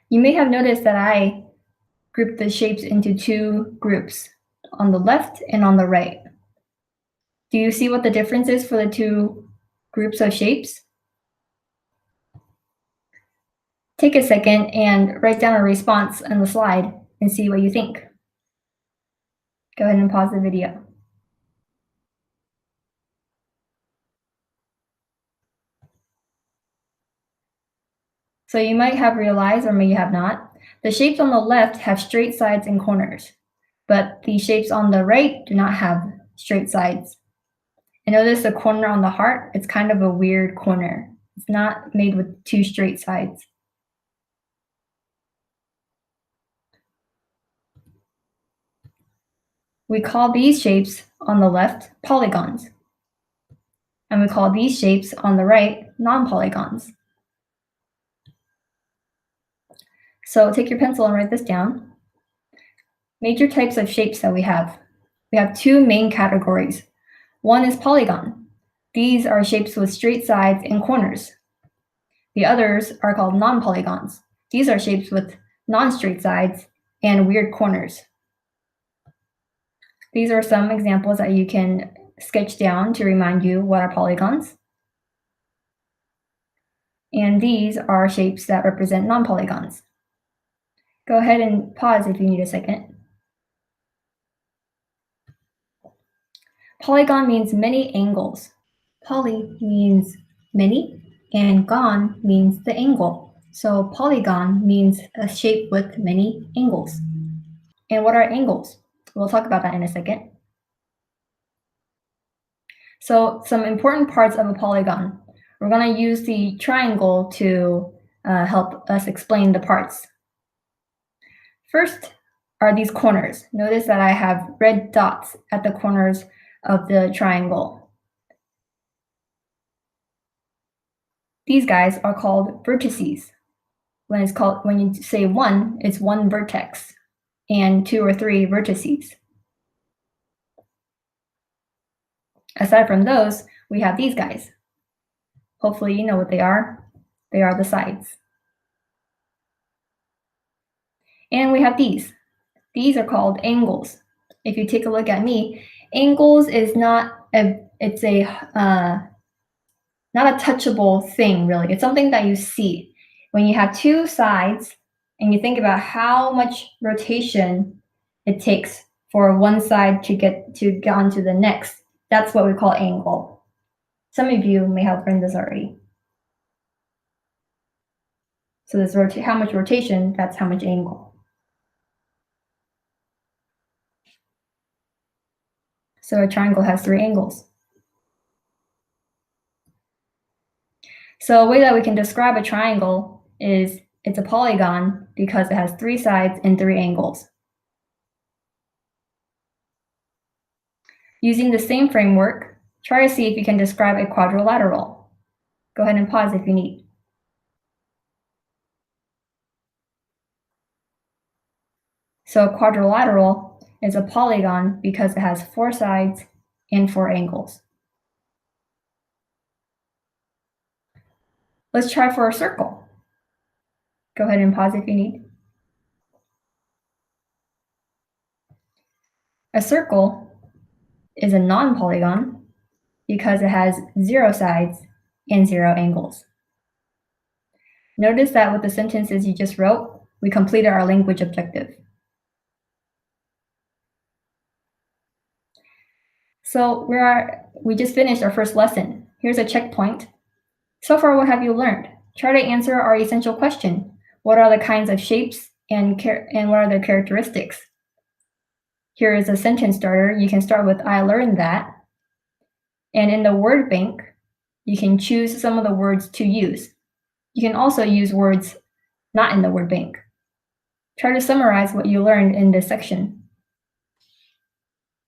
You may have noticed that I grouped the shapes into two groups, on the left and on the right. Do you see what the difference is for the two groups of shapes? Take a second and write down a response on the slide and see what you think. Go ahead and pause the video. So you might have realized, or maybe you have not, the shapes on the left have straight sides and corners, but the shapes on the right do not have straight sides. And notice the corner on the heart, it's kind of a weird corner. It's not made with two straight sides. We call these shapes on the left polygons, and we call these shapes on the right non-polygons. So take your pencil and write this down. Major types of shapes that we have. We have two main categories. One is polygon. These are shapes with straight sides and corners. The others are called non-polygons. These are shapes with non-straight sides and weird corners. These are some examples that you can sketch down to remind you what are polygons. And these are shapes that represent non-polygons. Go ahead and pause if you need a second. Polygon means many angles. Poly means many, and gon means the angle. So polygon means a shape with many angles. And what are angles? We'll talk about that in a second. So some important parts of a polygon. We're going to use the triangle to help us explain the parts. First are these corners. Notice that I have red dots at the corners of the triangle. These guys are called vertices. When you say one, it's one vertex, and two or three vertices. Aside from those, we have these guys. Hopefully you know what they are. They are the sides. And we have these. These are called angles. If you take a look at me, angles is not a touchable thing, really. It's something that you see. When you have two sides and you think about how much rotation it takes for one side to get onto the next, that's what we call angle. Some of you may have learned this already. So this how much rotation, that's how much angle. So a triangle has three angles. So a way that we can describe a triangle is it's a polygon because it has three sides and three angles. Using the same framework, try to see if you can describe a quadrilateral. Go ahead and pause if you need. So a quadrilateral is a polygon because it has four sides and four angles. Let's try for a circle. Go ahead and pause if you need. A circle is a non-polygon because it has 0 sides and 0 angles. Notice that with the sentences you just wrote, we completed our language objective. So we just finished our first lesson. Here's a checkpoint. So far, what have you learned? Try to answer our essential question. What are the kinds of shapes and what are their characteristics? Here is a sentence starter. You can start with, I learned that. And in the word bank, you can choose some of the words to use. You can also use words not in the word bank. Try to summarize what you learned in this section.